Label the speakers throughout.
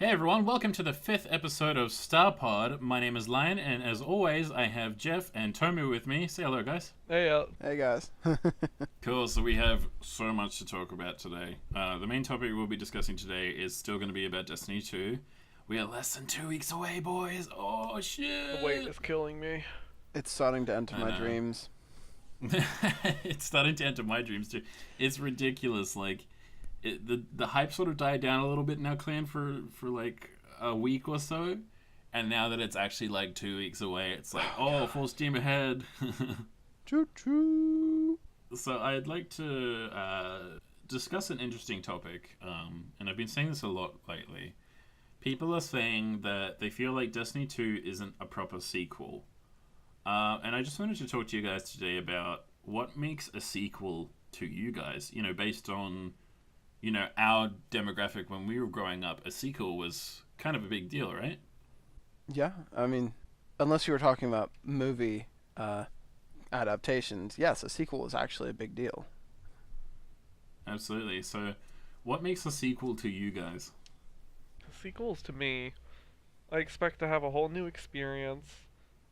Speaker 1: Hey everyone, welcome to the 5th episode of Starpod. My name is Lion, and as always, I have Jeff and Tomu with me. Say hello, guys.
Speaker 2: Hey,
Speaker 3: Hey guys.
Speaker 1: Cool, so we have so much to talk about today. The main topic we'll be discussing today is still going to be about Destiny 2. We are less than 2 weeks away, boys. Oh, shit.
Speaker 2: the weight is killing me.
Speaker 3: It's starting to enter
Speaker 1: I
Speaker 3: my
Speaker 1: know.
Speaker 3: dreams.
Speaker 1: It's starting to enter my dreams too. It's ridiculous. Like, the hype sort of died down a little bit in our clan for like a week or so, and now that it's actually like 2 weeks away, it's like, oh, full steam ahead.
Speaker 3: Choo choo.
Speaker 1: So I'd like to discuss an interesting topic, and I've been saying this a lot lately. People are saying that they feel like Destiny 2 isn't a proper sequel. And I just wanted to talk to you guys today about what makes a sequel to you guys. You know, based on, our demographic when we were growing up, a sequel was kind of a big deal, right?
Speaker 3: Yeah, I mean, unless you were talking about movie adaptations, yes, a sequel is actually a big deal.
Speaker 1: Absolutely. So, what makes a sequel to you guys?
Speaker 2: Sequels to me, I expect to have a whole new experience.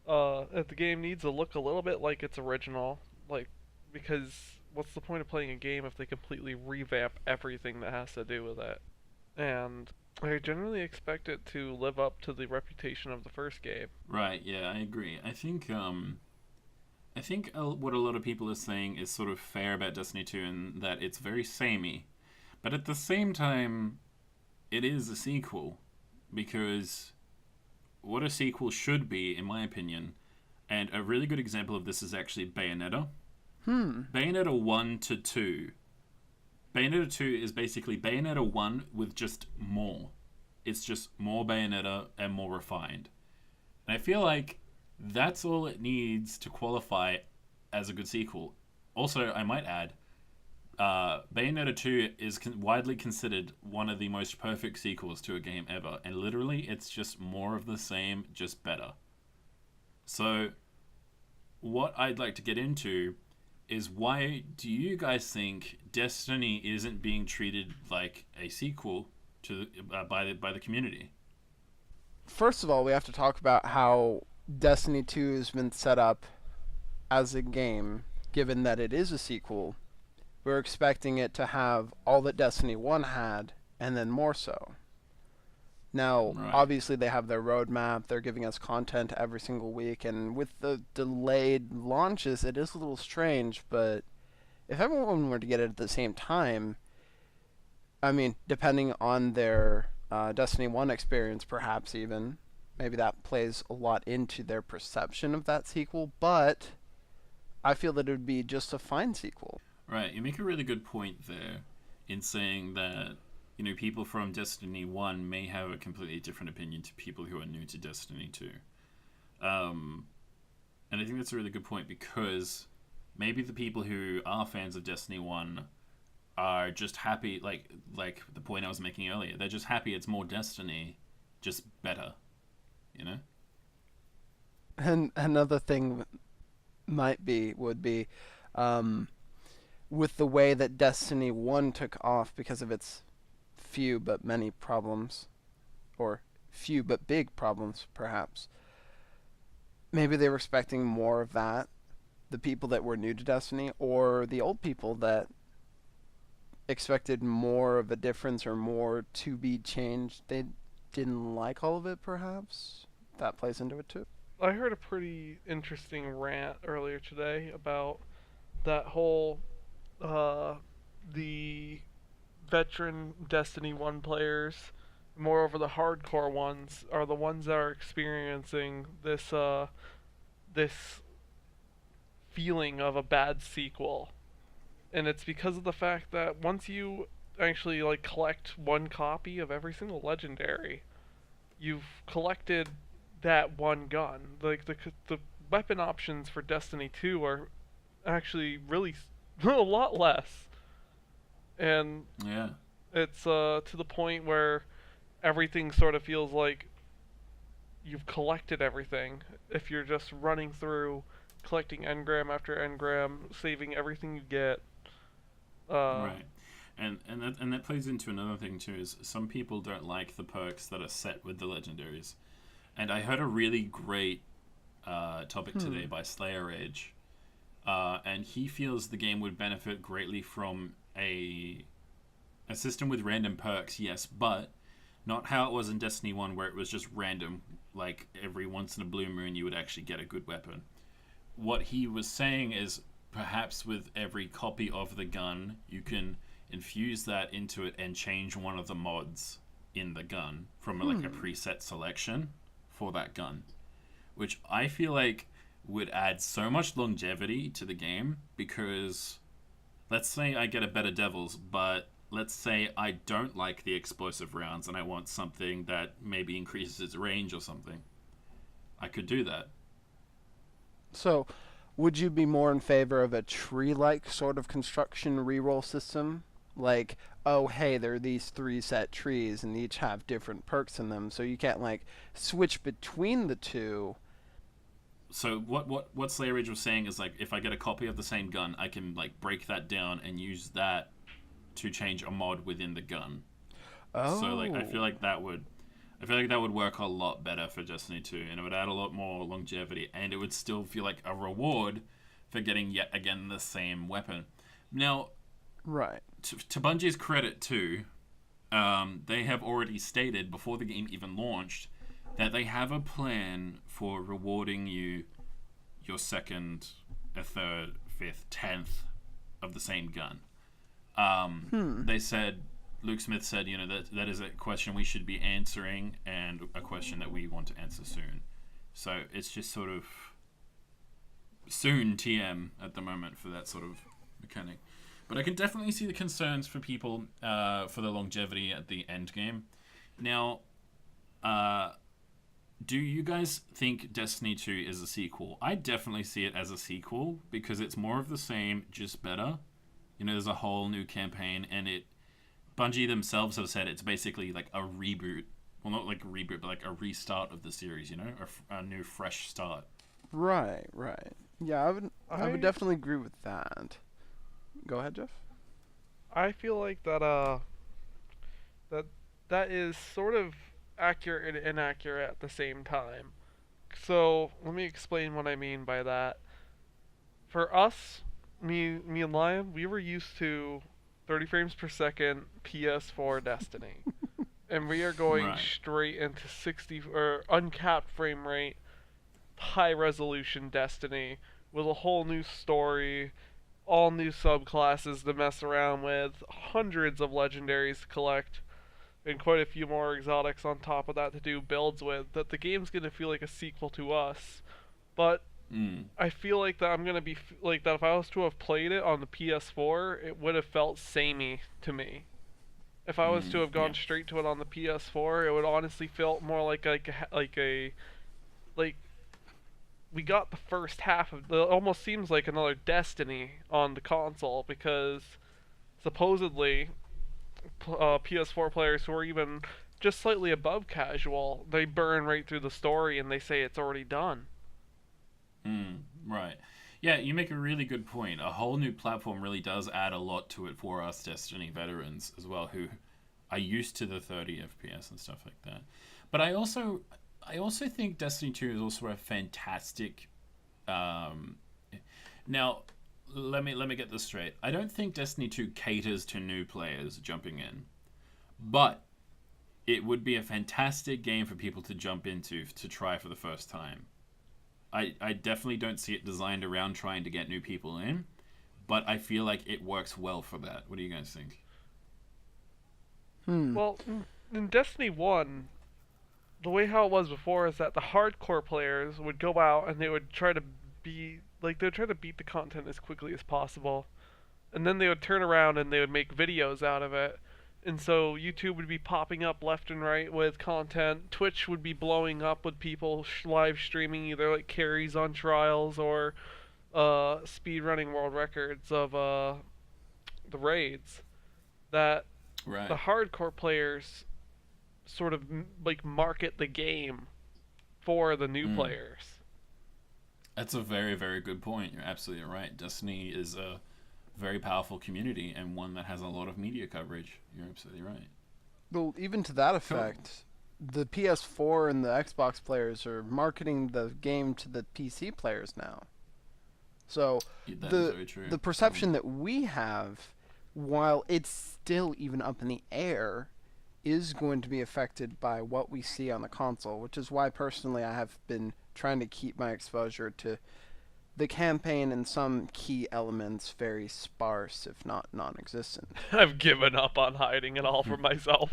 Speaker 2: If the game needs to look a little bit like its original, because what's the point of playing a game if they completely revamp everything that has to do with it? And I generally expect it to live up to the reputation of the first game.
Speaker 1: Right. Yeah, I agree. I think what a lot of people are saying is sort of fair about Destiny 2 in that it's very samey, but at the same time, it is a sequel because what a sequel should be, in my opinion, and a really good example of this is actually Bayonetta. Bayonetta 1 to 2. Bayonetta 2 is basically Bayonetta 1 with just more. It's just more Bayonetta and more refined. And I feel like that's all it needs to qualify as a good sequel. Also, I might add, Bayonetta 2 is widely considered one of the most perfect sequels to a game ever, and literally it's just more of the same, just better. So, what I'd like to get into is why do you guys think Destiny isn't being treated like a sequel to by the community?
Speaker 3: First of all, we have to talk about how Destiny 2 has been set up as a game, given that it is a sequel. We're expecting it to have all that Destiny 1 had, and then more so. Now,
Speaker 1: Right.
Speaker 3: obviously they have their roadmap, they're giving us content every single week, and with the delayed launches, it is a little strange, but if everyone were to get it at the same time, I mean, depending on their Destiny 1 experience, perhaps even, maybe that plays a lot into their perception of that sequel, but I feel that it would be just a fine sequel.
Speaker 1: Right, you make a really good point there in saying that, people from Destiny 1 may have a completely different opinion to people who are new to Destiny 2. And I think that's a really good point because maybe the people who are fans of Destiny 1 are just happy, like the point I was making earlier. They're just happy it's more Destiny, just better, you know?
Speaker 3: And another thing would be with the way that Destiny 1 took off because of its few but many problems, or few but big problems, perhaps. Maybe they were expecting more of that, the people that were new to Destiny, or the old people that expected more of a difference or more to be changed. They didn't like all of it, perhaps. That plays into it too.
Speaker 2: I heard a pretty interesting rant earlier today about that whole, the veteran Destiny 1 players, moreover the hardcore ones, are the ones that are experiencing this feeling of a bad sequel. And it's because of the fact that once you actually collect one copy of every single legendary, you've collected that one gun. The weapon options for Destiny 2 are actually really a lot less. And
Speaker 1: Yeah.
Speaker 2: it's to the point where everything sort of feels like you've collected everything. If you're just running through, collecting engram after engram, saving everything you get.
Speaker 1: Right. And that plays into another thing too. Is some people don't like the perks that are set with the legendaries, and I heard a really great topic today by Slayer Age, and he feels the game would benefit greatly from a system with random perks, yes, but not how it was in Destiny 1, where it was just random, like every once in a blue moon you would actually get a good weapon. What he was saying is perhaps with every copy of the gun, you can infuse that into it and change one of the mods in the gun from like a preset selection for that gun, which I feel like would add so much longevity to the game, because let's say I get a better Devils, but let's say I don't like the explosive rounds and I want something that maybe increases its range or something. I could do that.
Speaker 3: So, would you be more in favor of a tree-like sort of construction reroll system? Like, oh, hey, there are these 3 set trees and each have different perks in them, so you can't, like, switch between the two.
Speaker 1: So what Slayer Ridge was saying is, like, if I get a copy of the same gun, I can, like, break that down and use that to change a mod within the gun.
Speaker 3: Oh.
Speaker 1: So, like, I feel like that would work a lot better for Destiny 2, and it would add a lot more longevity, and it would still feel like a reward for getting yet again the same weapon. Now,
Speaker 3: right.
Speaker 1: To Bungie's credit too, they have already stated before the game even launched that they have a plan for rewarding you your second, a third, fifth, 10th of the same gun. They said, Luke Smith said, you know, that is a question we should be answering and a question that we want to answer soon. So it's just sort of soon TM at the moment for that sort of mechanic. But I can definitely see the concerns for people for the longevity at the end game. Now, do you guys think Destiny 2 is a sequel? I definitely see it as a sequel because it's more of the same, just better. You know, there's a whole new campaign, and Bungie themselves have said it's basically like a reboot. Well, not like a reboot, but like a restart of the series, you know? A new, fresh start.
Speaker 3: Right. Yeah, I would definitely agree with that. Go ahead, Jeff.
Speaker 2: I feel like that is sort of accurate and inaccurate at the same time. So let me explain what I mean by that. For us, me and Lion, we were used to 30 frames per second PS4 Destiny, and we are going straight into 60 or uncapped frame rate, high resolution Destiny with a whole new story, all new subclasses to mess around with, hundreds of legendaries to collect, and quite a few more exotics on top of that to do builds with. That the game's gonna feel like a sequel to us, but I feel like that I'm gonna be like that if I was to have played it on the PS4, it would have felt samey to me. If I was to have gone straight to it on the PS4, it would honestly feel more like we got the first half of it almost seems like another Destiny on the console, because supposedly PS4 players who are even just slightly above casual, they burn right through the story and they say it's already done.
Speaker 1: Right. Yeah, you make a really good point. A whole new platform really does add a lot to it for us Destiny veterans as well, who are used to the 30 FPS and stuff like that. But I also think Destiny 2 is also a fantastic. Now, let me get this straight. I don't think Destiny 2 caters to new players jumping in, but it would be a fantastic game for people to jump into to try for the first time. I definitely don't see it designed around trying to get new people in, but I feel like it works well for that. What do you guys think?
Speaker 2: Well, in Destiny 1, the way how it was before is that the hardcore players would go out and they would try to beat the content as quickly as possible, and then they would turn around and they would make videos out of it. And so YouTube would be popping up left and right with content. Twitch would be blowing up with people live streaming either like carries on trials or speed running world records of the raids. That the hardcore players sort of like market the game for the new players.
Speaker 1: That's a very, very good point. You're absolutely right. Destiny is a very powerful community and one that has a lot of media coverage. You're absolutely right.
Speaker 3: Well, even to that effect, the PS4 and the Xbox players are marketing the game to the PC players now. So
Speaker 1: That is very true.
Speaker 3: the perception that we have, while it's still even up in the air, is going to be affected by what we see on the console, which is why personally I have been trying to keep my exposure to the campaign and some key elements very sparse, if not non-existent.
Speaker 2: I've given up on hiding it all for myself.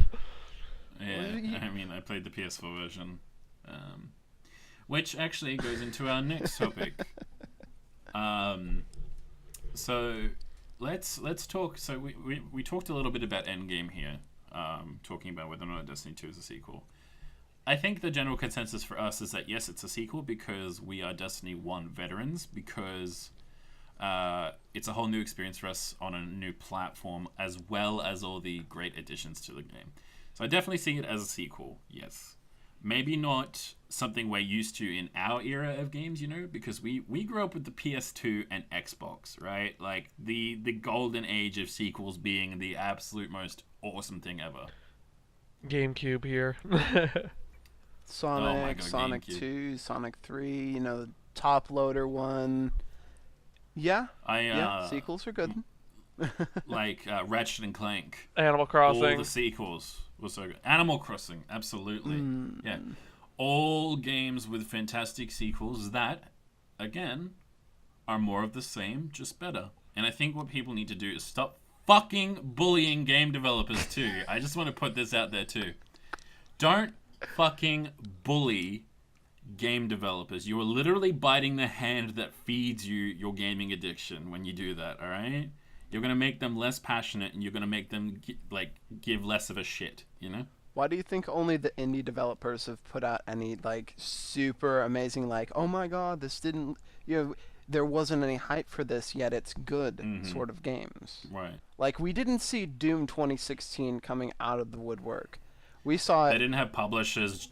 Speaker 1: Yeah, I mean, I played the PS4 version, which actually goes into our next topic. So let's talk. So we talked a little bit about Endgame here, talking about whether or not Destiny 2 is a sequel. I think the general consensus for us is that yes, it's a sequel because we are Destiny 1 veterans, because it's a whole new experience for us on a new platform, as well as all the great additions to the game. So I definitely see it as a sequel, yes. Maybe not something we're used to in our era of games, because we grew up with the PS2 and Xbox, right? Like the golden age of sequels being the absolute most awesome thing ever.
Speaker 2: GameCube here.
Speaker 3: Sonic,
Speaker 1: Oh my God,
Speaker 3: Sonic
Speaker 1: GameCube.
Speaker 3: 2, Sonic 3, the top loader one. Yeah, sequels are good.
Speaker 1: Like Ratchet and Clank.
Speaker 2: Animal Crossing.
Speaker 1: All the sequels were so good. Animal Crossing, absolutely. Yeah. All games with fantastic sequels that, again, are more of the same, just better. And I think what people need to do is stop fucking bullying game developers too. I just want to put this out there too. Don't fucking bully game developers. You are literally biting the hand that feeds you your gaming addiction when you do that, alright? You're going to make them less passionate and you're going to make them give less of a shit,
Speaker 3: Why do you think only the indie developers have put out any super amazing oh my god, this didn't there wasn't any hype for this yet it's good sort of games.
Speaker 1: Right.
Speaker 3: We didn't see Doom 2016 coming out of the woodwork. We saw
Speaker 1: They didn't have publishers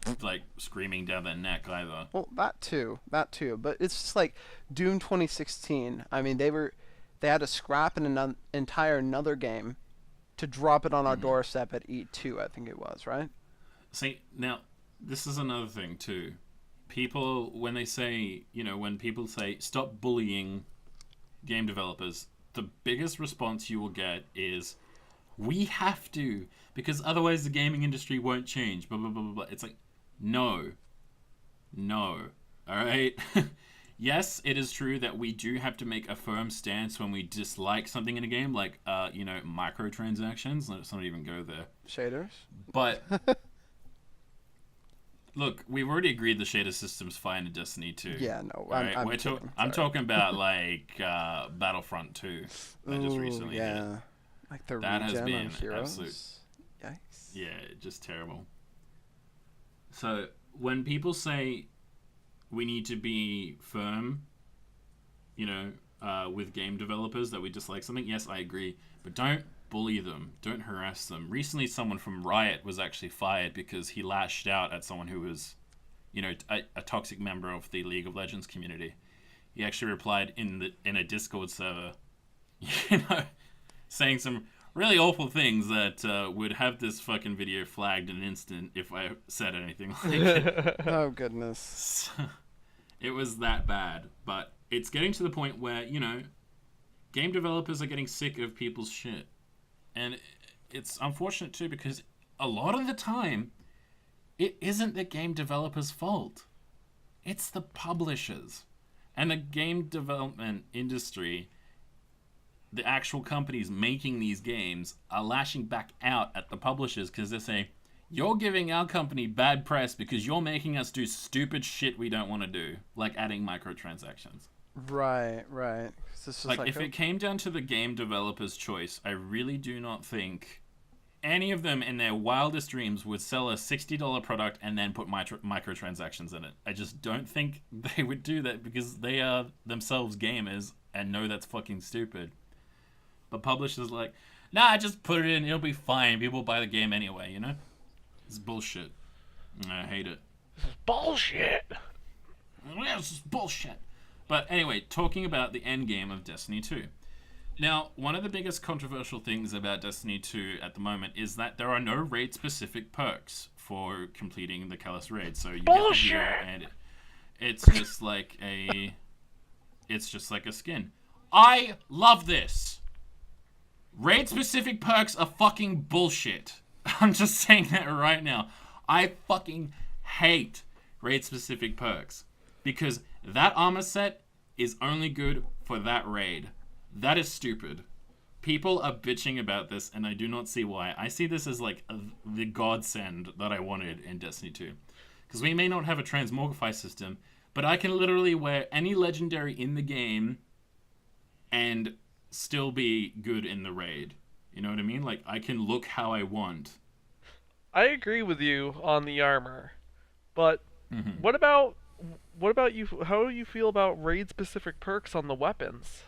Speaker 1: screaming down their neck either.
Speaker 3: Well, that too. But it's just Doom 2016. I mean, they had to scrap an entire another game to drop it on our doorstep at E2, I think it was, right?
Speaker 1: See, now, this is another thing, too. People, when they say, when people say, stop bullying game developers, the biggest response you will get is, we have to, because otherwise the gaming industry won't change, blah, blah, blah, blah, blah. It's no, alright? Yes, it is true that we do have to make a firm stance when we dislike something in a game, microtransactions. Let's not even go there.
Speaker 3: Shaders?
Speaker 1: But, look, we've already agreed the shader system's fine in Destiny 2.
Speaker 3: Yeah, no,
Speaker 1: right?
Speaker 3: I'm
Speaker 1: talking about, Battlefront 2 that just recently hit.
Speaker 3: Yeah. The
Speaker 1: That has
Speaker 3: regen
Speaker 1: been
Speaker 3: on heroes.
Speaker 1: absolute.
Speaker 3: Yikes.
Speaker 1: Yeah, just terrible. So when people say we need to be firm, with game developers that we dislike something, yes, I agree. But don't bully them. Don't harass them. Recently, someone from Riot was actually fired because he lashed out at someone who was, a toxic member of the League of Legends community. He actually replied in a Discord server, saying some really awful things that would have this fucking video flagged in an instant if I said anything like it.
Speaker 3: Oh, goodness.
Speaker 1: It was that bad. But it's getting to the point where, game developers are getting sick of people's shit. And it's unfortunate, too, because a lot of the time, it isn't the game developers' fault. It's the publishers. And the game development industry, the actual companies making these games, are lashing back out at the publishers because they're saying, you're giving our company bad press because you're making us do stupid shit we don't want to do, like adding microtransactions.
Speaker 3: Right. This is
Speaker 1: If it came down to the game developer's choice, I really do not think any of them in their wildest dreams would sell a $60 product and then put microtransactions in it. I just don't think they would do that because they are themselves gamers and know that's fucking stupid. But publishers nah, just put it in, it'll be fine. People buy the game anyway, It's bullshit. I hate it.
Speaker 2: Bullshit!
Speaker 1: This is bullshit. But anyway, talking about the end game of Destiny 2. Now, one of the biggest controversial things about Destiny 2 at the moment is that there are no raid-specific perks for completing the Callous raid. So you
Speaker 2: Bullshit!
Speaker 1: get the gear, and it's just like a skin. I love this. Raid-specific perks are fucking bullshit. I'm just saying that right now. I fucking hate raid-specific perks because that armor set is only good for that raid. That is stupid. People are bitching about this, and I do not see why. I see this as like the godsend that I wanted in Destiny 2. Because we may not have a transmogrify system, but I can literally wear any legendary in the game and still be good in the raid. You know what I mean? Like, I can look how I want.
Speaker 2: I agree with you on the armor, but
Speaker 1: Mm-hmm.
Speaker 2: what about you? How do you feel about raid-specific perks on the weapons?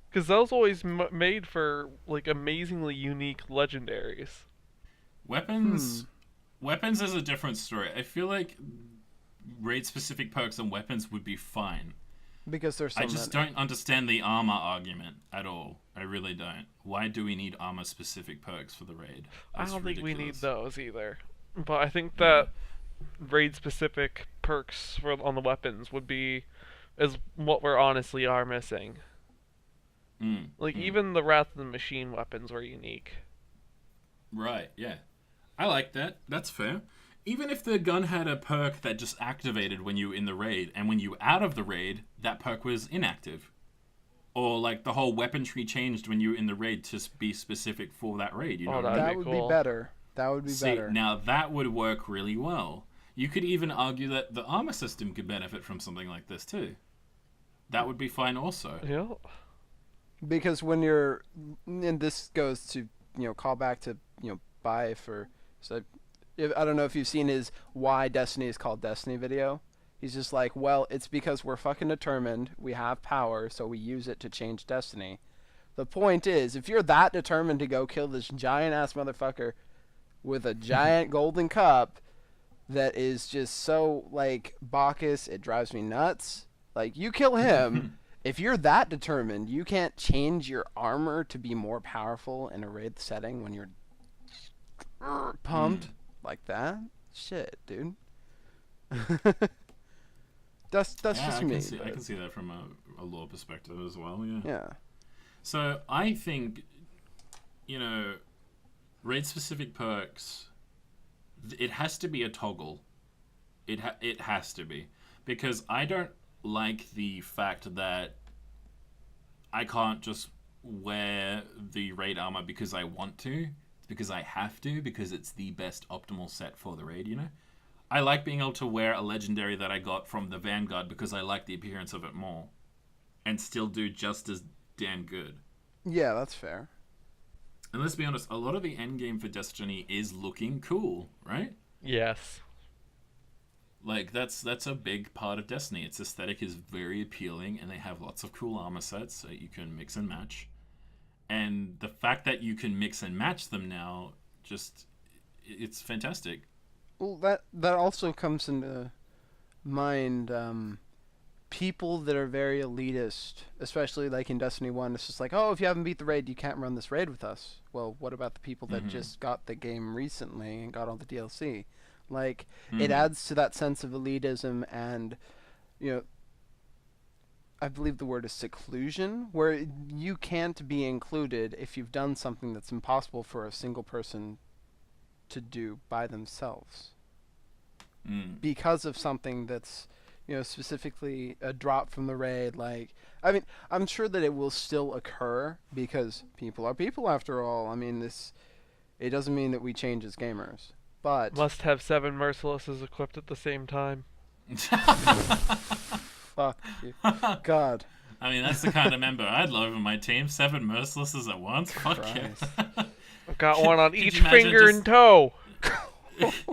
Speaker 2: Because those always made for like amazingly unique legendaries.
Speaker 1: Weapons is a different story. I feel like raid-specific perks on weapons would be fine.
Speaker 3: Because there's so
Speaker 1: I just
Speaker 3: many.
Speaker 1: don't understand the armor argument at all. I really don't. Why do we need armor-specific perks for the raid?
Speaker 2: I
Speaker 1: That's
Speaker 2: don't think we need
Speaker 1: ridiculous.
Speaker 2: those either. But I think that raid-specific perks on the weapons is what we honestly are missing. Like even the Wrath of the Machine weapons were unique.
Speaker 1: Right, yeah. I like that. That's fair. Even if the gun had a perk that just activated when you were in the raid, and when you were out of the raid, that perk was inactive. Or like the whole weapon tree changed when you were in the raid to be specific for that raid. You know
Speaker 2: Oh,
Speaker 1: what I mean?
Speaker 2: that'd
Speaker 3: That
Speaker 2: be
Speaker 3: would
Speaker 2: cool.
Speaker 3: be better. That would be
Speaker 1: See,
Speaker 3: better.
Speaker 1: now that would work really well. You could even argue that the armor system could benefit from something like this too. That would be fine also.
Speaker 2: Yeah.
Speaker 3: Because when you're, and this goes to, call back to, buy for, so I don't know if you've seen his why Destiny is called Destiny video. He's just like, well, it's because we're fucking determined. We have power, so we use it to change Destiny. The point is, if you're that determined to go kill this giant-ass motherfucker with a giant golden cup that is just so, like, Bacchus, it drives me nuts. Like, you kill him. If you're that determined, you can't change your armor to be more powerful in a raid setting when you're pumped like that. Shit, dude. that's
Speaker 1: Yeah,
Speaker 3: just
Speaker 1: I
Speaker 3: me.
Speaker 1: I can see that from a lore perspective as well, yeah.
Speaker 3: Yeah.
Speaker 1: So I think, raid-specific perks, it has to be a toggle. It has to be. Because I don't like the fact that I can't just wear the raid armor because I want to. It's because I have to, because it's the best optimal set for the raid, I like being able to wear a legendary that I got from the Vanguard because I like the appearance of it more. And still do just as damn good.
Speaker 3: Yeah, that's fair.
Speaker 1: And let's be honest, a lot of the endgame for Destiny is looking cool, right?
Speaker 2: Yes.
Speaker 1: Like, that's a big part of Destiny. Its aesthetic is very appealing, and they have lots of cool armor sets that you can mix and match. And the fact that you can mix and match them now, it's fantastic.
Speaker 3: Well, that also comes into mind. People that are very elitist, especially like in Destiny 1, it's just like, oh, if you haven't beat the raid, you can't run this raid with us. Well, what about the people that just got the game recently and got all the DLC? Like, it adds to that sense of elitism and, I believe the word is seclusion, where you can't be included if you've done something that's impossible for a single person to do by themselves. Because of something that's, specifically a drop from the raid. Like, I mean, I'm sure that it will still occur because people are people after all. I mean, it doesn't mean that we change as gamers. But
Speaker 2: Must have 7 Mercilesses equipped at the same time.
Speaker 3: fuck you. God.
Speaker 1: I mean, that's the kind of member I'd love in my team. 7 Mercilesses at once. Fuck yeah.
Speaker 2: I've got one on
Speaker 1: Could you
Speaker 2: each
Speaker 1: imagine
Speaker 2: finger
Speaker 1: just-
Speaker 2: and toe.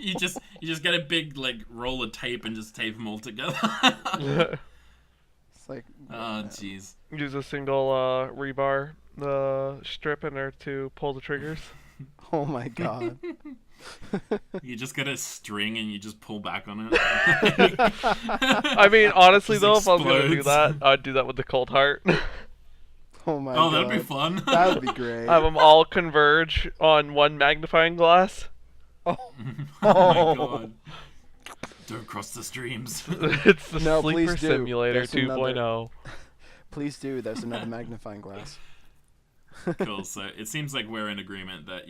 Speaker 1: you just get a big like roll of tape and just tape them all together.
Speaker 3: It's like,
Speaker 1: Oh jeez.
Speaker 2: Use a single rebar strip in there to pull the triggers.
Speaker 3: oh my god.
Speaker 1: You just get a string and you just pull back on it.
Speaker 2: I mean, honestly
Speaker 1: Just
Speaker 2: though, if I was gonna do
Speaker 1: explodes.
Speaker 2: that, I'd do that with the Cold Heart.
Speaker 3: Oh my
Speaker 1: Oh,
Speaker 3: god.
Speaker 1: that'd be fun.
Speaker 3: That would be great.
Speaker 2: Have them all converge on one magnifying glass.
Speaker 3: Oh.
Speaker 1: Oh my god. Don't cross the streams.
Speaker 2: It's the
Speaker 3: No,
Speaker 2: Sleeper
Speaker 3: please do.
Speaker 2: Simulator
Speaker 3: There's another-
Speaker 2: 2.0.
Speaker 3: Please do. There's another magnifying glass.
Speaker 1: Cool. So it seems like we're in agreement that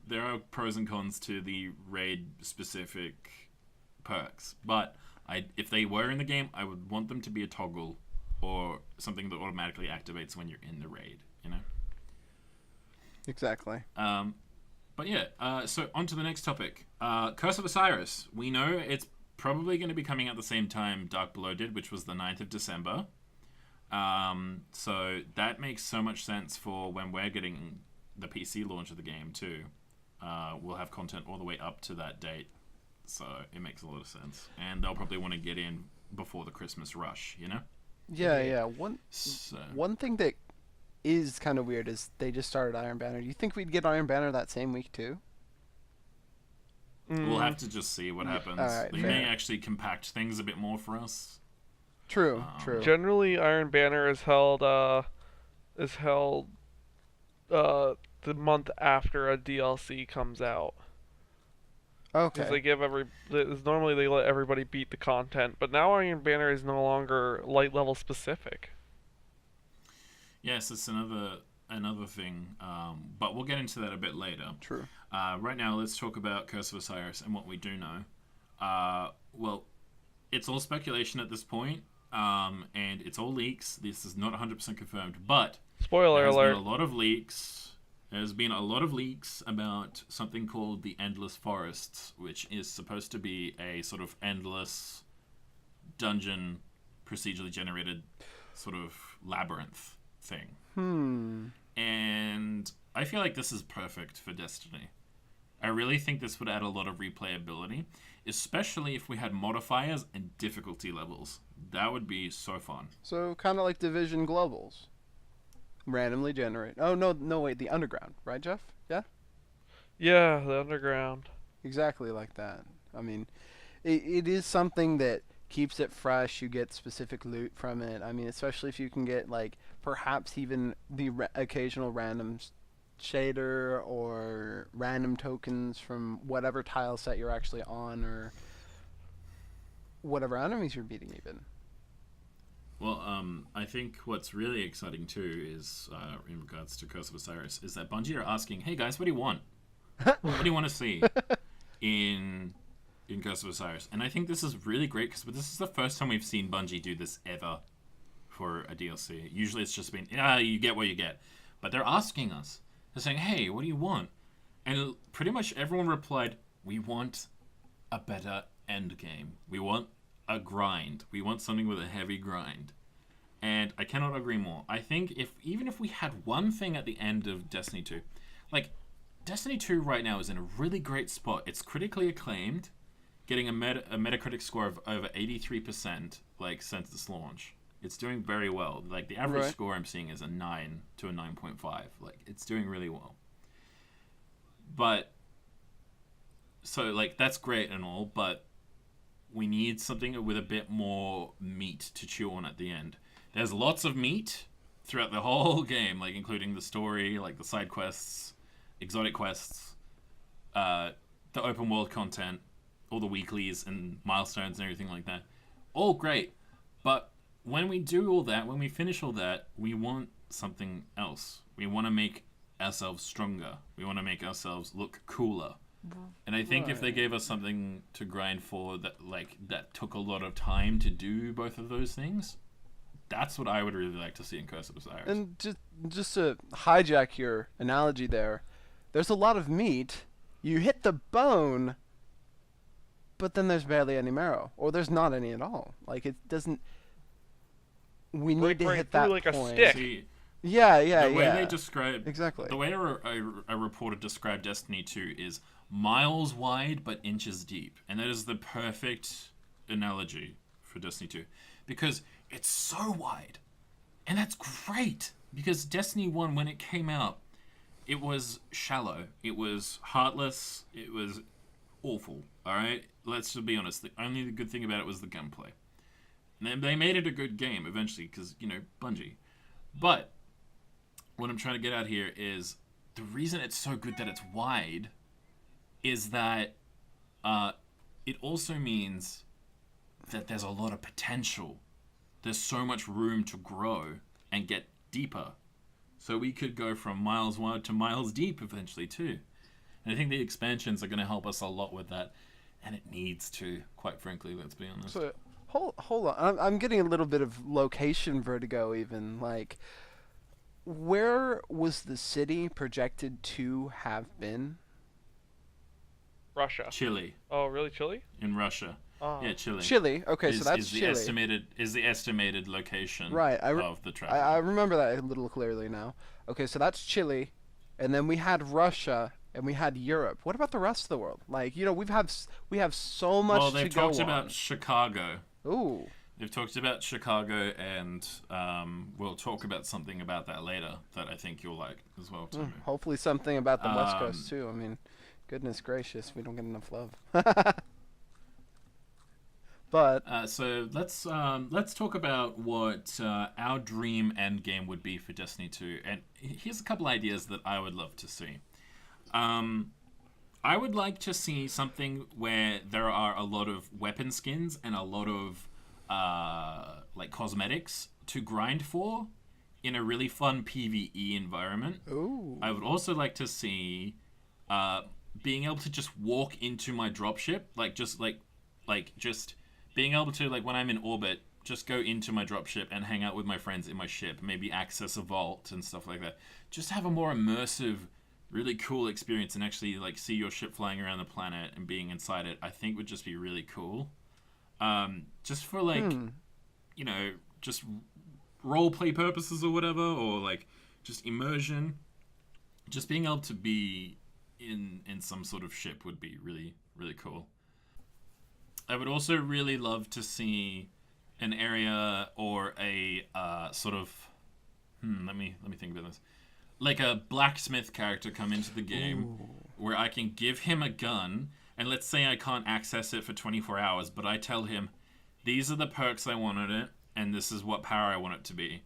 Speaker 1: there are pros and cons to the raid specific perks, but if they were in the game, I would want them to be a toggle or something that automatically activates when you're in the raid. You know.
Speaker 3: Exactly.
Speaker 1: But yeah. So on to the next topic. Curse of Osiris. We know it's probably going to be coming at the same time Dark Below did, which was the 9th of December. So that makes so much sense for when we're getting the PC launch of the game too. We'll have content all the way up to that date, so it makes a lot of sense. And they'll probably want to get in before the Christmas rush, you know?
Speaker 3: Yeah.
Speaker 1: So,
Speaker 3: One thing that is kind of weird is they just started Iron Banner. Do you think we'd get Iron Banner that same week too?
Speaker 1: we'll have to just see what happens.
Speaker 3: alright,
Speaker 1: They
Speaker 3: fair.
Speaker 1: may actually compact things a bit more for us.
Speaker 3: True.
Speaker 2: Generally, Iron Banner is held the month after a DLC comes out. Because they
Speaker 3: Okay.
Speaker 2: give normally they let everybody beat the content, but now Iron Banner is no longer light level specific.
Speaker 1: Yes, it's another thing, but we'll get into that a bit later.
Speaker 3: True.
Speaker 1: Right now, let's talk about Curse of Osiris and what we do know. Well, it's all speculation at this point, and it's all leaks. This is not 100% confirmed, but
Speaker 2: Spoiler
Speaker 1: there's
Speaker 2: alert.
Speaker 1: been a lot of leaks. There's been a lot of leaks about something called the Endless Forests, which is supposed to be a sort of endless dungeon, procedurally generated sort of labyrinth thing. And I feel like this is perfect for Destiny. I really think this would add a lot of replayability, especially if we had modifiers and difficulty levels. That would be so fun.
Speaker 3: So kind of like Division Globals. Randomly generate. Oh no, wait, the Underground, right, Jeff? Yeah.
Speaker 2: Yeah, the underground.
Speaker 3: Exactly like that. I mean, it is something that keeps it fresh. You get specific loot from it. I mean, especially if you can get like perhaps even the occasional random shader or random tokens from whatever tile set you're actually on or whatever enemies you're beating even.
Speaker 1: Well, I think what's really exciting too is, in regards to Curse of Osiris, is that Bungie are asking, "Hey guys, what do you want? What do you want to see in Curse of Osiris?" And I think this is really great because this is the first time we've seen Bungie do this ever for a DLC. Usually, it's just been, you get what you get, but they're asking us. They're saying, "Hey, what do you want?" And pretty much everyone replied, "We want a better end game. We want a grind. We want something with a heavy grind." And I cannot agree more. I think even if we had one thing at the end of Destiny 2, like Destiny 2 right now is in a really great spot. It's critically acclaimed, getting a Metacritic score of over 83%, like since its launch. It's doing very well. Like the average
Speaker 3: Right.
Speaker 1: score I'm seeing is a 9 to a 9.5. Like it's doing really well. But so like that's great and all, but we need something with a bit more meat to chew on at the end. There's lots of meat throughout the whole game, like including the story, like the side quests, exotic quests, the open world content, all the weeklies and milestones and everything like that. All great. But when we do all that, when we finish all that, we want something else. We want to make ourselves stronger. We want to make ourselves look cooler. And I think if they gave us something to grind for that took a lot of time to do both of those things, that's what I would really like to see in Curse of Osiris.
Speaker 3: And just to hijack your analogy there's a lot of meat. You hit the bone, but then there's barely any marrow, or there's not any at all. Like it doesn't. We need to
Speaker 2: right
Speaker 3: hit
Speaker 2: through
Speaker 3: that
Speaker 2: like a
Speaker 3: point.
Speaker 2: stick.
Speaker 1: See,
Speaker 3: Yeah.
Speaker 1: the way they describe
Speaker 3: Exactly.
Speaker 1: the way a reporter described Destiny 2 is miles wide but inches deep, and that is the perfect analogy for Destiny 2 because it's so wide, and that's great because Destiny 1 when it came out, it was shallow, it was heartless, it was awful. All right, let's just be honest. The only good thing about it was the gunplay. And they made it a good game eventually because Bungie, but what I'm trying to get at here is the reason it's so good that it's wide is that it also means that there's a lot of potential. There's so much room to grow and get deeper. So we could go from miles wide to miles deep eventually too. And I think the expansions are going to help us a lot with that. And it needs to, quite frankly, let's be honest.
Speaker 3: So, hold on. I'm getting a little bit of location vertigo even. Like, where was the city projected to have been?
Speaker 2: Russia.
Speaker 1: Chile.
Speaker 2: Oh, really? Chile?
Speaker 1: In Russia.
Speaker 2: Oh.
Speaker 1: Yeah, Chile.
Speaker 3: Chile. Okay, so that's
Speaker 1: is the
Speaker 3: Chile.
Speaker 1: estimated location
Speaker 3: Right.
Speaker 1: of the travel.
Speaker 3: I remember that a little clearly now. Okay, so that's Chile, and then we had Russia, and we had Europe. What about the rest of the world? Like, you know, we have so much to go on.
Speaker 1: Well, they've talked about Chicago.
Speaker 3: Ooh.
Speaker 1: They've talked about Chicago, and we'll talk about something about that later that I think you'll like as well, too.
Speaker 3: Hopefully something about the West Coast, too. I mean, goodness gracious, we don't get enough love. But
Speaker 1: so let's talk about what our dream end game would be for Destiny 2, and here's a couple ideas that I would love to see. I would like to see something where there are a lot of weapon skins and a lot of like cosmetics to grind for in a really fun PvE environment.
Speaker 3: ooh.
Speaker 1: I would also like to see being able to just walk into my dropship, just being able to, like, when I'm in orbit, just go into my dropship and hang out with my friends in my ship, maybe access a vault and stuff like that. Just have a more immersive, really cool experience and actually, like, see your ship flying around the planet and being inside it, I think would just be really cool. Just for, like, you know, just roleplay purposes or whatever, or, like, just immersion. Just being able to be in some sort of ship would be really, really cool. I would also really love to see an area or a sort of let me think about this, like a blacksmith character come into the game where I can give him a gun, and let's say I can't access it for 24 hours, but I tell him these are the perks I wanted it and this is what power I want it to be,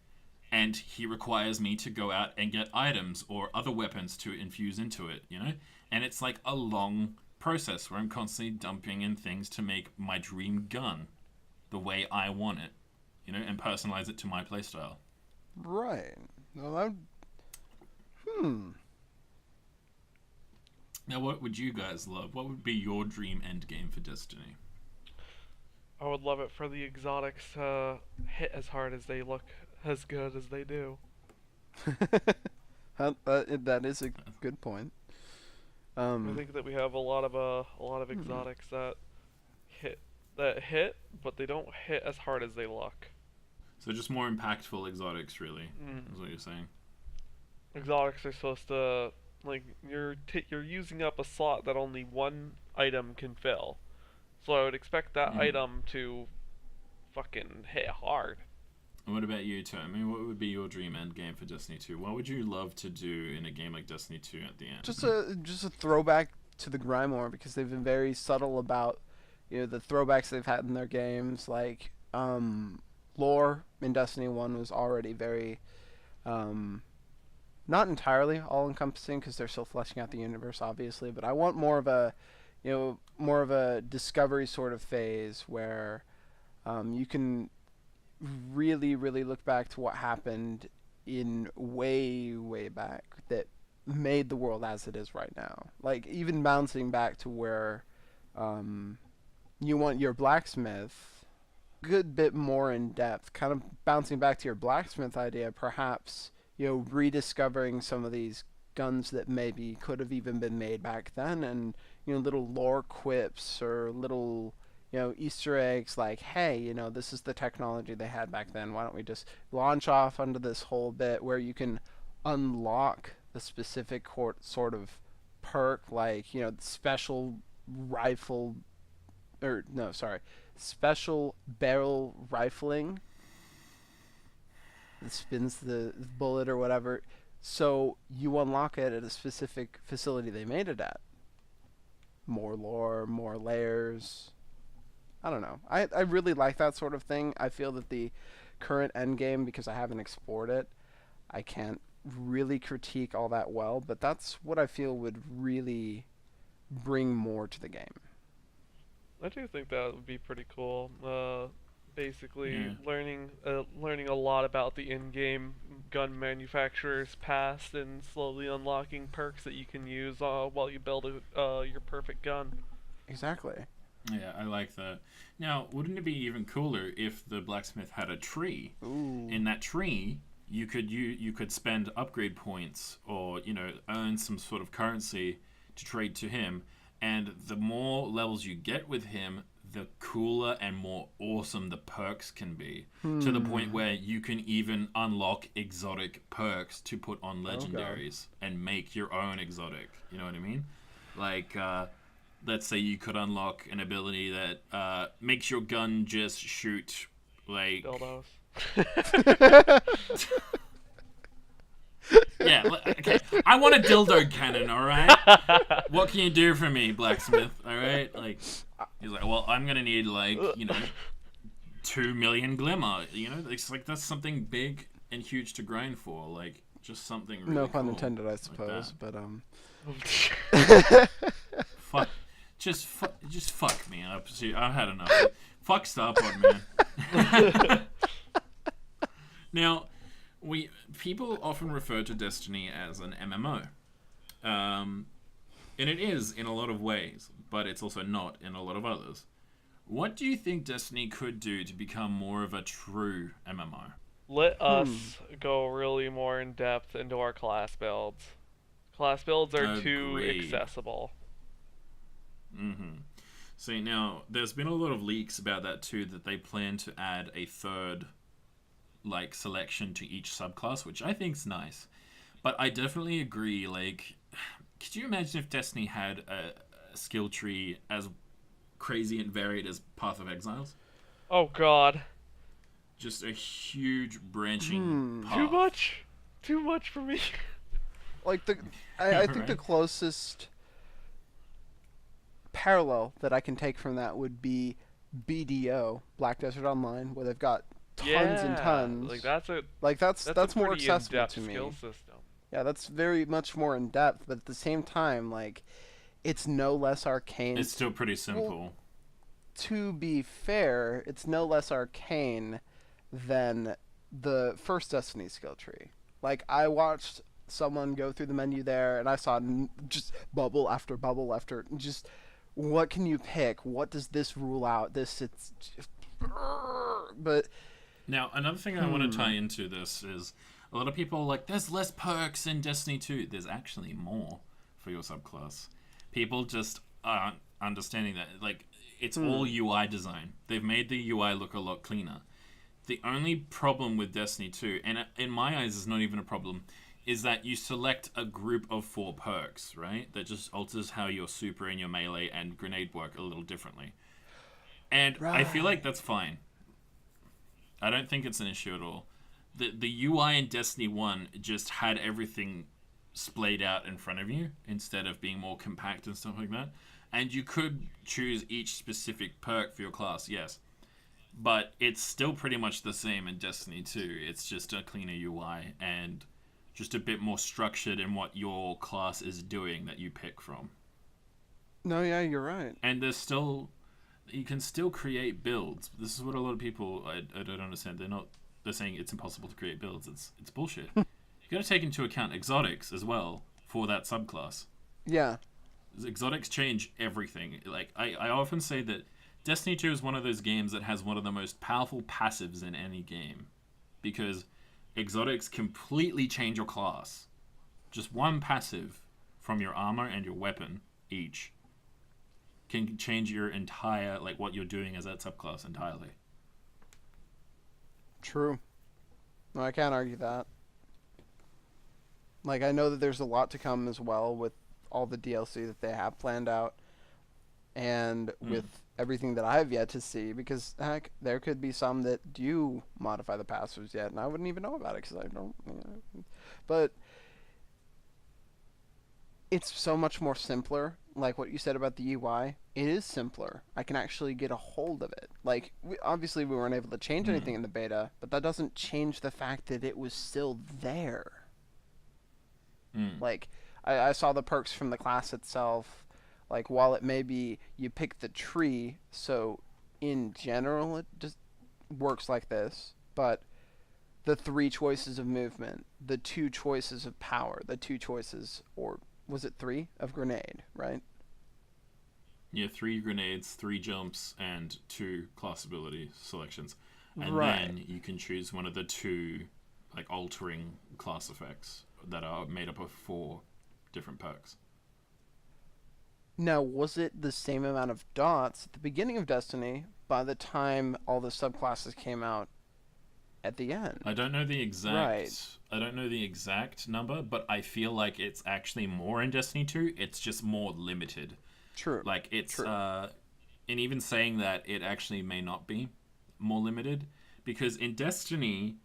Speaker 1: and he requires me to go out and get items or other weapons to infuse into it, you know, and it's like a long process where I'm constantly dumping in things to make my dream gun the way I want it, you know, and personalize it to my playstyle.
Speaker 3: Right. Well,
Speaker 1: Now, what would you guys love? What would be your dream end game for Destiny?
Speaker 2: I would love it for the exotics to hit as hard as they look as good as they do.
Speaker 3: that is a good point.
Speaker 2: I think that we have a lot of exotics that hit, but they don't hit as hard as they look.
Speaker 1: So just more impactful exotics, really, is what you're saying.
Speaker 2: Exotics are supposed to, like, you're using up a slot that only one item can fill. So I would expect that item to fucking hit hard.
Speaker 1: And what about you, Tommy? What would be your dream end game for Destiny 2? What would you love to do in a game like Destiny 2 at the end?
Speaker 3: Just a throwback to the Grimoire, because they've been very subtle about, you know, the throwbacks they've had in their games. Like, lore in Destiny 1 was already very, not entirely all-encompassing, because they're still fleshing out the universe, obviously, but I want more of a discovery sort of phase where you can really, really look back to what happened in way, way back that made the world as it is right now. Like, even bouncing back to where you want your blacksmith, a good bit more in depth, kind of bouncing back to your blacksmith idea, perhaps, you know, rediscovering some of these guns that maybe could have even been made back then, and, you know, little lore quips or little, you know, Easter eggs like, hey, you know, this is the technology they had back then. Why don't we just launch off onto this whole bit where you can unlock the specific sort of perk, like, you know, special rifle, or no, sorry, special barrel rifling that spins the bullet or whatever. So you unlock it at a specific facility they made it at. More lore, more layers. I don't know. I really like that sort of thing. I feel that the current end game, because I haven't explored it, I can't really critique all that well, but that's what I feel would really bring more to the game.
Speaker 2: I do think that would be pretty cool. Basically
Speaker 1: Yeah.
Speaker 2: learning a lot about the in-game gun manufacturer's past and slowly unlocking perks that you can use while you build your perfect gun.
Speaker 3: Exactly.
Speaker 1: Yeah, I like that. Now, wouldn't it be even cooler if the blacksmith had a tree?
Speaker 3: Ooh.
Speaker 1: In that tree, you could spend upgrade points or earn some sort of currency to trade to him, and the more levels you get with him, the cooler and more awesome the perks can be, to the point where you can even unlock exotic perks to put on legendaries and make your own exotic. You know what I mean? Like, let's say you could unlock an ability that makes your gun just shoot like
Speaker 2: Dildos.
Speaker 1: Yeah, okay. I want a dildo cannon, all right? What can you do for me, blacksmith? All right, like he's like, well, I'm gonna need 2 million glimmer. It's like that's something big and huge to grind for. Like just something really
Speaker 3: No pun
Speaker 1: cool
Speaker 3: intended, I
Speaker 1: like
Speaker 3: suppose, but
Speaker 1: fuck, just fuck me up. See, I've had enough. Fuck Starpod, man. Now, people often refer to Destiny as an MMO, and it is in a lot of ways, but it's also not in a lot of others. What do you think Destiny could do to become more of a true MMO?
Speaker 2: Let us go really more in depth into our class builds. Class builds are too
Speaker 1: Agreed.
Speaker 2: accessible.
Speaker 1: Mm-hmm. See, now, there's been a lot of leaks about that too, that they plan to add a third selection to each subclass, which I think's nice. But I definitely agree, could you imagine if Destiny had a skill tree as crazy and varied as Path of Exiles?
Speaker 2: Oh god.
Speaker 1: Just a huge branching path.
Speaker 2: Too much for me.
Speaker 3: I think the closest parallel that I can take from that would be BDO, Black Desert Online, where they've got tons and tons. That's more accessible to me.
Speaker 2: Skill system.
Speaker 3: Yeah, that's very much more in depth, but at the same time, it's no less arcane.
Speaker 1: It's still pretty simple.
Speaker 3: Well, to be fair, it's no less arcane than the first Destiny skill tree. I watched someone go through the menu there, and I saw just bubble after bubble after just. What can you pick? What does this rule out? But
Speaker 1: now another thing I want to tie into this is a lot of people are like, there's less perks in Destiny 2. There's actually more for your subclass. People just aren't understanding that. It's all UI design. They've made the UI look a lot cleaner. The only problem with Destiny 2, and in my eyes is not even a problem, is that you select a group of 4 perks, right? That just alters how your super and your melee and grenade work a little differently. And I feel like that's fine. I don't think it's an issue at all. The UI in Destiny 1 just had everything splayed out in front of you instead of being more compact and stuff like that. And you could choose each specific perk for your class, yes. But it's still pretty much the same in Destiny 2. It's just a cleaner UI and just a bit more structured in what your class is doing that you pick from.
Speaker 3: No, yeah, you're right.
Speaker 1: And you can still create builds. This is what a lot of people I don't understand. They're saying it's impossible to create builds. It's bullshit. You got to take into account exotics as well for that subclass.
Speaker 3: Yeah.
Speaker 1: Exotics change everything. I often say that Destiny 2 is one of those games that has one of the most powerful passives in any game, because exotics completely change your class. Just one passive from your armor and your weapon each can change your entire, what you're doing as that subclass entirely.
Speaker 3: True. No, I can't argue that. I know that there's a lot to come as well with all the DLC that they have planned out, and with everything that I've yet to see, because heck, there could be some that do modify the passives yet, and I wouldn't even know about it because I don't. But it's so much more simpler. Like what you said about the UI, it is simpler. I can actually get a hold of it. Obviously we weren't able to change anything in the beta, but that doesn't change the fact that it was still there.
Speaker 1: Mm.
Speaker 3: Like, I saw the perks from the class itself. Like, while it may be you pick the tree, so in general it just works like this, but the 3 choices of movement, the 2 choices of power, the 2 choices, or was it 3 of grenade, right?
Speaker 1: Yeah, 3 grenades, 3 jumps, and 2 class ability selections. And
Speaker 3: Right.
Speaker 1: then you can choose one of the 2 like altering class effects that are made up of 4 different perks.
Speaker 3: Now, was it the same amount of dots at the beginning of Destiny by the time all the subclasses came out at the end?
Speaker 1: I don't know the exact
Speaker 3: Right.
Speaker 1: I don't know the exact number, but I feel like it's actually more in Destiny 2. It's just more limited.
Speaker 3: True.
Speaker 1: Like it's
Speaker 3: True.
Speaker 1: and even saying that, it actually may not be more limited, because in Destiny,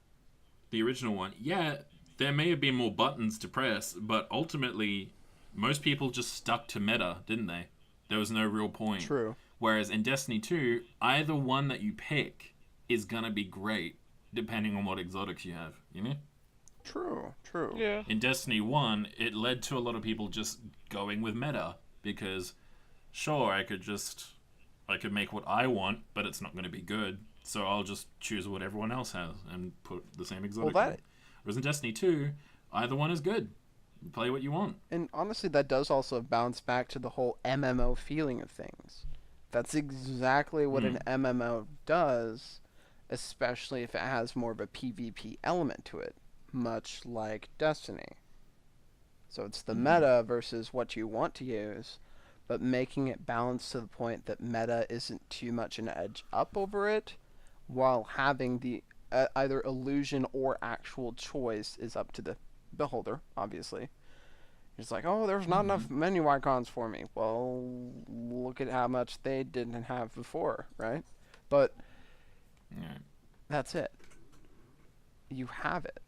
Speaker 1: the original one, yeah, there may have been more buttons to press, but ultimately most people just stuck to meta, didn't they? There was no real point.
Speaker 3: True.
Speaker 1: Whereas in Destiny 2, either one that you pick is gonna be great depending on what exotics you have, you know?
Speaker 3: True. True.
Speaker 2: Yeah.
Speaker 1: In Destiny 1, it led to a lot of people just going with meta, because sure, I could make what I want, but it's not going to be good, so I'll just choose what everyone else has and put the same exotic.
Speaker 3: Well,
Speaker 1: in. Whereas in Destiny 2, either one is good. You play what you want.
Speaker 3: And honestly, that does also bounce back to the whole MMO feeling of things. That's exactly what an MMO does, especially if it has more of a PvP element to it, much like Destiny. So it's the meta versus what you want to use, but making it balanced to the point that meta isn't too much an edge up over it, while having the either illusion or actual choice is up to the beholder, obviously. It's like, oh, there's not enough menu icons for me. Well, look at how much they didn't have before, right? But
Speaker 1: Yeah.
Speaker 3: that's it. You have it.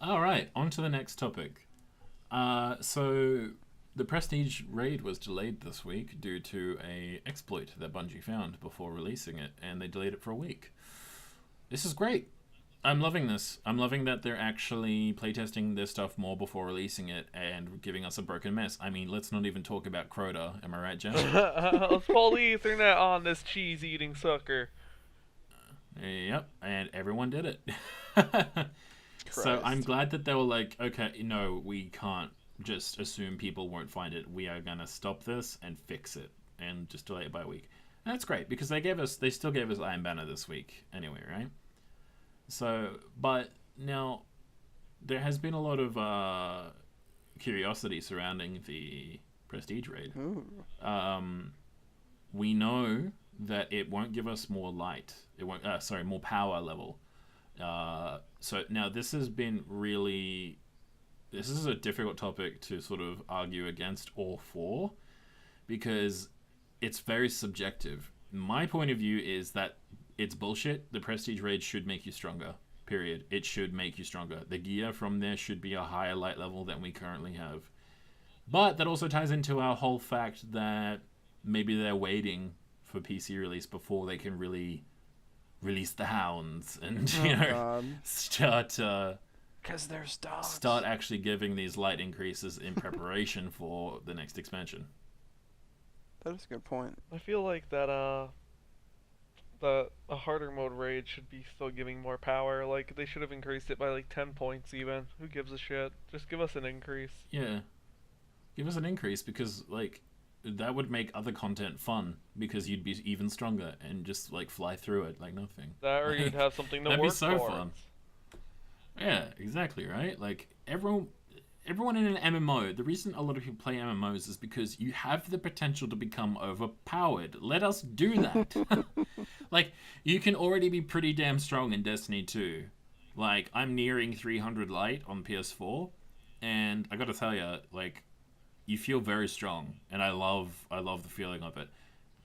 Speaker 1: All right, on to the next topic. So the Prestige raid was delayed this week due to a exploit that Bungie found before releasing it, and they delayed it for a week. This is great. I'm loving this. I'm loving that they're actually playtesting their stuff more before releasing it and giving us a broken mess. I mean, let's not even talk about Crota. Am I right, Jeff?
Speaker 2: Let's pull the Ethernet on this cheese-eating sucker.
Speaker 1: Yep, and everyone did it. So
Speaker 3: Christ.
Speaker 1: I'm glad that they were like, okay, no, we can't just assume people won't find it. We are gonna stop this and fix it and just delay it by a week. And that's great, because they still gave us Iron Banner this week anyway, right? So, but now there has been a lot of curiosity surrounding the Prestige raid.
Speaker 3: Ooh.
Speaker 1: We know that it won't give us more light. It won't. More power level. So now this has been really. This is a difficult topic to sort of argue against or for, because it's very subjective. My point of view is that it's bullshit. The Prestige raid should make you stronger. Period. It should make you stronger. The gear from there should be a higher light level than we currently have. But that also ties into our whole fact that maybe they're waiting for PC release before they can really release the hounds and start
Speaker 3: Because there's dogs.
Speaker 1: start actually giving these light increases in preparation for the next expansion.
Speaker 3: That is a good point.
Speaker 2: I feel like that a harder mode raid should be still giving more power. Like, they should have increased it by like 10 points even. Who gives a shit? Just give us an increase.
Speaker 1: Yeah. Give us an increase, because like that would make other content fun, because you'd be even stronger and just like fly through it like nothing.
Speaker 2: That, or you'd have something to
Speaker 1: That'd
Speaker 2: work
Speaker 1: be so
Speaker 2: towards.
Speaker 1: fun. Yeah, exactly, right? Like everyone in an MMO, the reason a lot of people play MMOs is because you have the potential to become overpowered. Let us do that. Like, you can already be pretty damn strong in Destiny 2. Like, I'm nearing 300 light on PS4, and I gotta tell you, like, you feel very strong, and I love the feeling of it.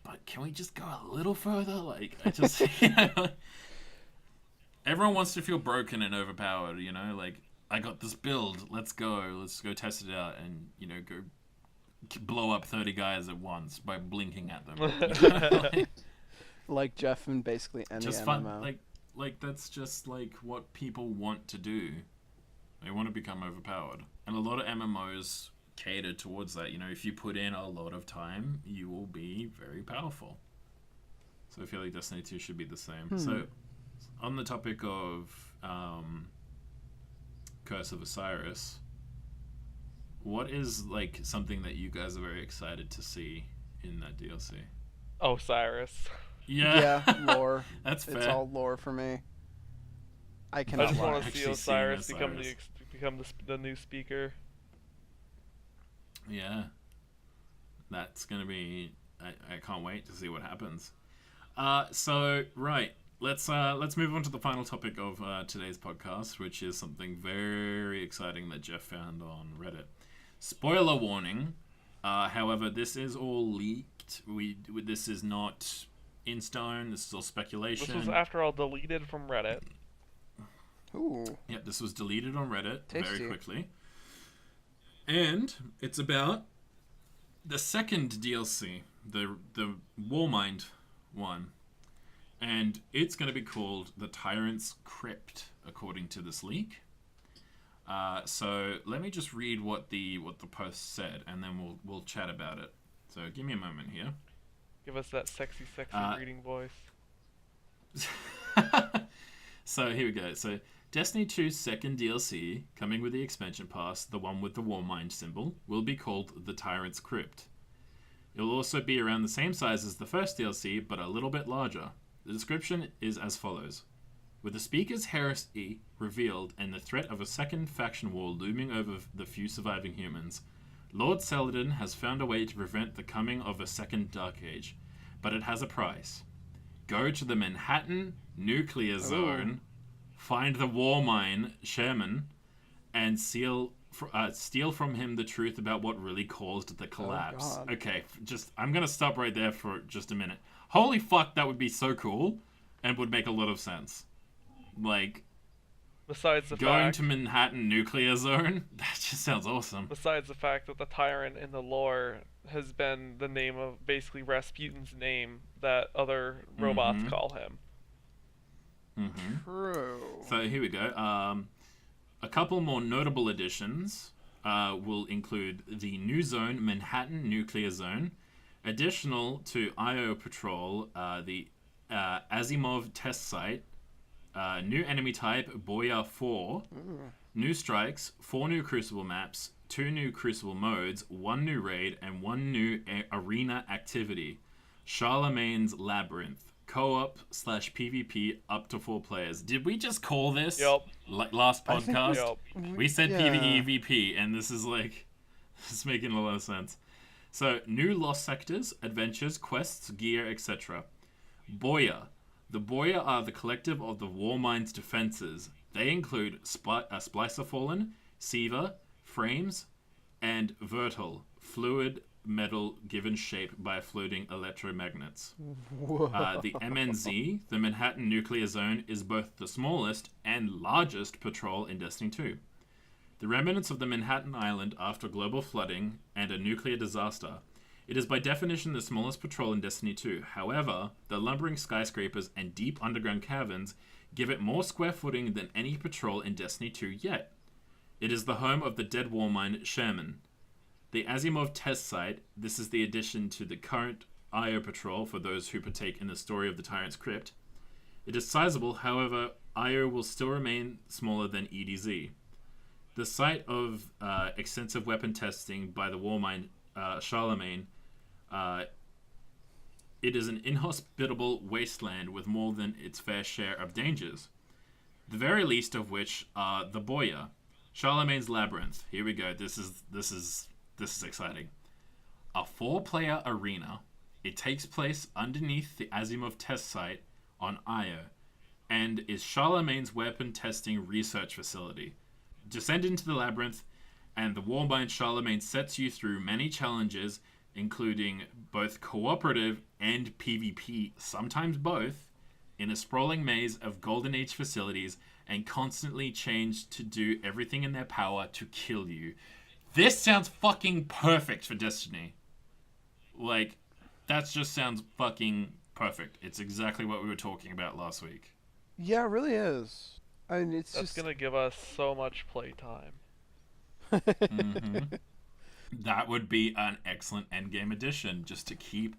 Speaker 1: But can we just go a little further? Like, I just, everyone wants to feel broken and overpowered, you know? Like, I got this build, let's go test it out, and, go blow up 30 guys at once by blinking at them.
Speaker 3: Like Jeff and basically any
Speaker 1: Just
Speaker 3: MMO.
Speaker 1: fun, like that's just like what people want to do. They want to become overpowered. And a lot of MMOs cater towards that. You know, if you put in a lot of time, you will be very powerful. So I feel like Destiny 2 should be the same. So, on the topic of Curse of Osiris, what is like something that you guys are very excited to see in that DLC?
Speaker 2: Osiris.
Speaker 1: Yeah,
Speaker 3: lore.
Speaker 1: That's fair.
Speaker 3: It's all lore for me. I
Speaker 2: I
Speaker 3: cannot
Speaker 2: just
Speaker 3: lie.
Speaker 2: want to see
Speaker 1: Actually seeing
Speaker 2: Osiris become
Speaker 1: Osiris.
Speaker 2: the new speaker.
Speaker 1: Yeah, that's gonna be. I can't wait to see what happens. So right, let's move on to the final topic of today's podcast, which is something very exciting that Jeff found on Reddit. Spoiler warning. However, this is all leaked. This is not in stone. This is all speculation.
Speaker 2: This was, after all, deleted from Reddit.
Speaker 3: Ooh.
Speaker 1: Yeah, this was deleted on Reddit
Speaker 3: Tasty.
Speaker 1: very quickly. And it's about the second DLC, the Warmind one. And it's going to be called the Tyrants Crypt, according to this leak. So let me just read what the post said, and then we'll chat about it. So give me a moment here.
Speaker 2: Give us that sexy reading voice.
Speaker 1: So here we go. So Destiny 2's second DLC, coming with the expansion pass, the one with the Warmind symbol, will be called the Tyrants Crypt. It will also be around the same size as the first DLC, but a little bit larger. The description is as follows. With the Speaker's heresy revealed and the threat of a second faction war looming over the few surviving humans, Lord Saladin has found a way to prevent the coming of a second Dark Age, but it has a price. Go to the Manhattan Nuclear Zone, find the Warmine Sherman, and steal from him the truth about what really caused the collapse.
Speaker 3: God.
Speaker 1: Okay, I'm gonna stop right there for just a minute. Holy fuck, that would be so cool, and would make a lot of sense. Like,
Speaker 2: Besides the
Speaker 1: going
Speaker 2: fact,
Speaker 1: to Manhattan Nuclear Zone, that just sounds awesome.
Speaker 2: besides the fact that the tyrant in the lore has been the name of basically Rasputin's name that other robots call him.
Speaker 3: True.
Speaker 1: So here we go. A couple more notable additions will include the new zone, Manhattan Nuclear Zone. Additional to IO Patrol, the Asimov test site. New enemy type, Boya 4. New strikes, 4 new Crucible maps, 2 new Crucible modes, 1 new raid, and 1 new arena activity. Charlemagne's Labyrinth. Co-op / PvP up to 4 players. Did we just call this?
Speaker 2: Yep.
Speaker 1: Like last
Speaker 3: I think
Speaker 1: podcast? We said
Speaker 3: yeah.
Speaker 1: PvE, and this is like... This is making a lot of sense. So, new lost sectors, adventures, quests, gear, etc. Boya. The Boya are the collective of the Warmind's defenses. They include Splicer Fallen, Siva, Frames, and Vertil, fluid metal given shape by floating electromagnets. The MNZ, the Manhattan Nuclear Zone, is both the smallest and largest patrol in Destiny 2. The remnants of the Manhattan Island after global flooding and a nuclear disaster. It is by definition the smallest patrol in Destiny 2. However, the lumbering skyscrapers and deep underground caverns give it more square footing than any patrol in Destiny 2 yet. It is the home of the dead Warmind Sherman. The Asimov test site, this is the addition to the current IO patrol for those who partake in the story of the Tyrant's Crypt. It is sizable, however, IO will still remain smaller than EDZ. The site of extensive weapon testing by the Warmind Charlemagne, it is an inhospitable wasteland with more than its fair share of dangers, the very least of which are the Boya. Charlemagne's Labyrinth. Here we go. This is exciting. A 4-player arena. It takes place underneath the Asimov test site on Io, and is Charlemagne's weapon testing research facility. Descend into the labyrinth, and the Warmind Charlemagne sets you through many challenges, including both cooperative and PvP, sometimes both, in a sprawling maze of Golden Age facilities, and constantly change to do everything in their power to kill you. This sounds fucking perfect for Destiny. Like, that just sounds fucking perfect. It's exactly what we were talking about last week.
Speaker 3: Yeah, it really is. I mean, it's
Speaker 2: That's
Speaker 3: just
Speaker 2: gonna give us so much playtime.
Speaker 1: Mm-hmm. That would be an excellent endgame addition, just to keep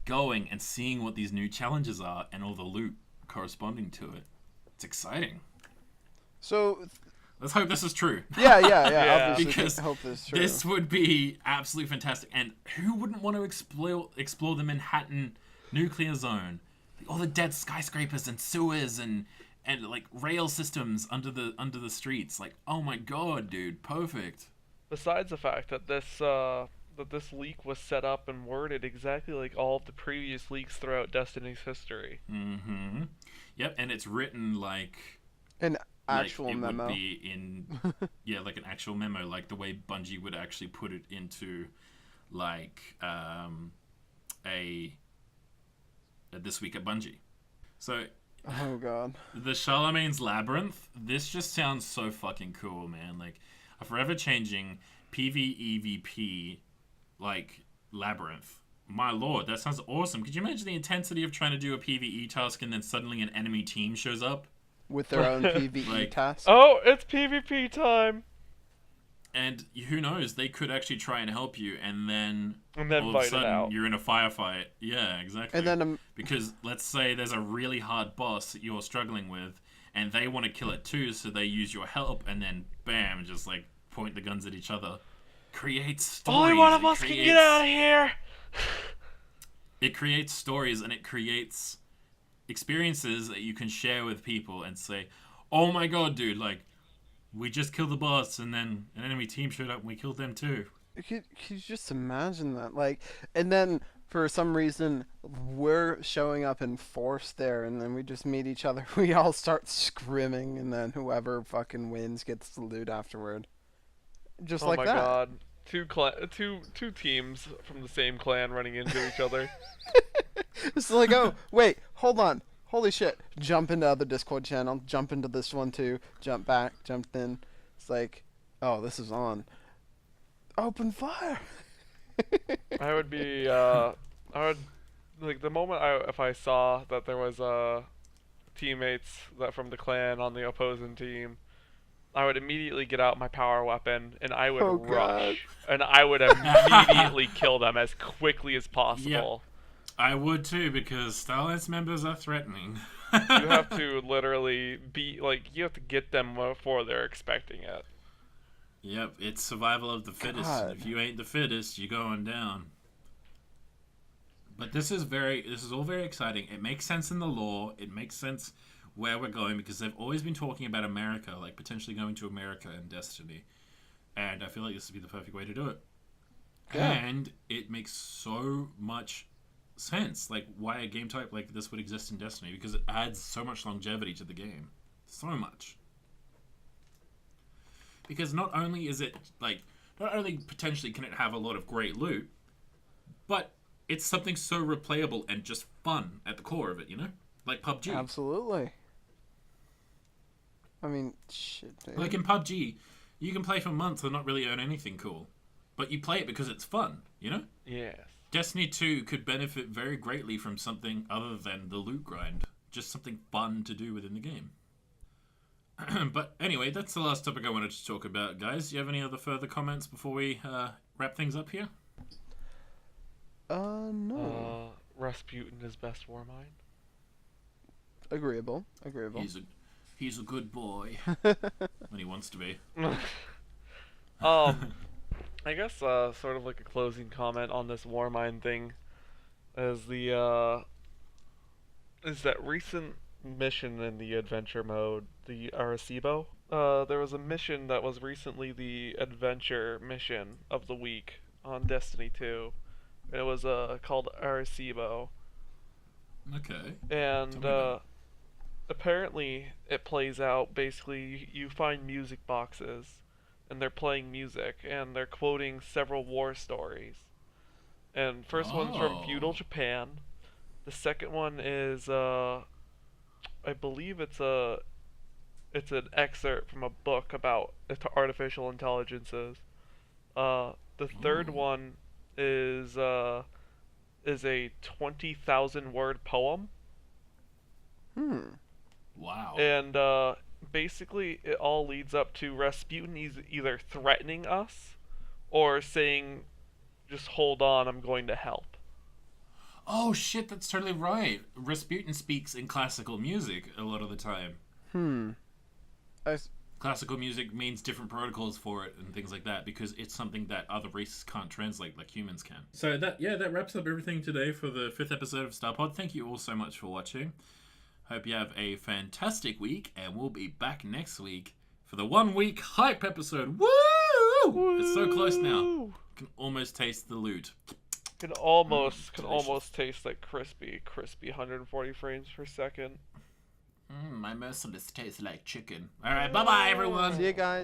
Speaker 1: going and seeing what these new challenges are and all the loot corresponding to it. It's exciting.
Speaker 3: So
Speaker 1: Let's hope this is true.
Speaker 3: yeah.
Speaker 2: Yeah.
Speaker 3: Obviously,
Speaker 1: Because
Speaker 3: hope this is true.
Speaker 1: this would be absolutely fantastic. And who wouldn't want to explore the Manhattan nuclear zone? Like, all the dead skyscrapers and sewers and like rail systems under the streets. Like, oh my god, dude, perfect.
Speaker 2: Besides the fact that this leak was set up and worded exactly like all of the previous leaks throughout Destiny's history.
Speaker 1: Mm-hmm. Yep, and it's written like
Speaker 3: An actual
Speaker 1: it
Speaker 3: memo.
Speaker 1: would be in like an actual memo, like the way Bungie would actually put it into like a This Week at Bungie. So
Speaker 3: Oh god.
Speaker 1: the Charlemagne's Labyrinth, this just sounds so fucking cool, man. Like a forever changing PvEVP like labyrinth. My lord, that sounds awesome. Could you imagine the intensity of trying to do a PvE task and then suddenly an enemy team shows up?
Speaker 3: With their own PvE
Speaker 1: Like-
Speaker 3: task.
Speaker 2: Oh, it's PvP time!
Speaker 1: And who knows, they could actually try and help you, and then
Speaker 2: And then
Speaker 1: all of
Speaker 2: fight
Speaker 1: a
Speaker 2: it
Speaker 1: sudden
Speaker 2: out.
Speaker 1: you're in a firefight. Yeah, exactly.
Speaker 3: And then
Speaker 1: because let's say there's a really hard boss that you're struggling with, and they want to kill it too, so they use your help, and then bam, just like point the guns at each other. Creates stories.
Speaker 2: Only one of
Speaker 1: It
Speaker 2: us can
Speaker 1: creates-
Speaker 2: get out of here!
Speaker 1: It creates stories, and it creates experiences that you can share with people and say, "Oh my god, dude! Like, we just killed the boss, and then an enemy team showed up, and we killed them too."
Speaker 3: could you just imagine that? Like, and then for some reason we're showing up in force there, and then we just meet each other. We all start scrimming, and then whoever fucking wins gets the loot afterward. Just
Speaker 2: Oh
Speaker 3: like
Speaker 2: my
Speaker 3: that.
Speaker 2: god. Two teams from the same clan running into each other.
Speaker 3: It's like, oh, wait, hold on. Holy shit. Jump into other Discord channel, jump into this one too, jump back, jump in. It's like, oh, this is on. Open fire.
Speaker 2: I would be, like, the moment if I saw that there was, teammates that from the clan on the opposing team, I would immediately get out my power weapon, and I would
Speaker 3: Oh, God.
Speaker 2: rush. And I would immediately kill them as quickly as possible.
Speaker 1: I would too, because Starlance members are threatening.
Speaker 2: You have to literally be, like, you have to get them before they're expecting it.
Speaker 1: Yep, it's survival of the fittest.
Speaker 3: God.
Speaker 1: If you ain't the fittest, you're going down. But this is all very exciting. It makes sense in the lore. It makes sense where we're going, because they've always been talking about America, like potentially going to America in Destiny. And I feel like this would be the perfect way to do it.
Speaker 3: Yeah.
Speaker 1: And it makes so much sense, like why a game type like this would exist in Destiny, because it adds so much longevity to the game. So much. Because not only potentially can it have a lot of great loot, but it's something so replayable and just fun at the core of it, you know? Like PUBG.
Speaker 3: Absolutely. I mean, shit, dude.
Speaker 1: Like in PUBG, you can play for months and not really earn anything cool. But you play it because it's fun, you know?
Speaker 2: Yes.
Speaker 1: Destiny 2 could benefit very greatly from something other than the loot grind. Just something fun to do within the game. But anyway, that's the last topic I wanted to talk about, guys. Do you have any other further comments before we wrap things up here?
Speaker 3: No.
Speaker 2: Rasputin is best war mine.
Speaker 3: Agreeable.
Speaker 1: He's a good boy. When he wants to be.
Speaker 2: I guess sort of like a closing comment on this Warmind thing is that recent mission in the adventure mode, the Arecibo. There was a mission that was recently the adventure mission of the week on Destiny 2. It was called Arecibo.
Speaker 1: Okay.
Speaker 2: And
Speaker 1: Tell me about it.
Speaker 2: apparently it plays out basically you find music boxes and they're playing music and they're quoting several war stories. And first one's from feudal Japan. The second one is I believe it's an excerpt from a book about artificial intelligences. The third one is a 20,000 word poem.
Speaker 3: Hmm.
Speaker 1: Wow.
Speaker 2: And basically it all leads up to Rasputin either threatening us or saying, just hold on, I'm going to help.
Speaker 1: Oh shit, that's totally right. Rasputin speaks in classical music a lot of the time. Classical music means different protocols for it and things like that because it's something that other races can't translate like humans can. So that wraps up everything today for the 5th episode of Starpod. Thank you all so much for watching. Hope you have a fantastic week, and we'll be back next week for the 1 week hype episode. Woo! It's so close now. Can almost taste the loot.
Speaker 2: Can almost taste like crispy 140 frames per second.
Speaker 1: My merciless tastes like chicken. Alright, bye-bye everyone.
Speaker 3: See you guys.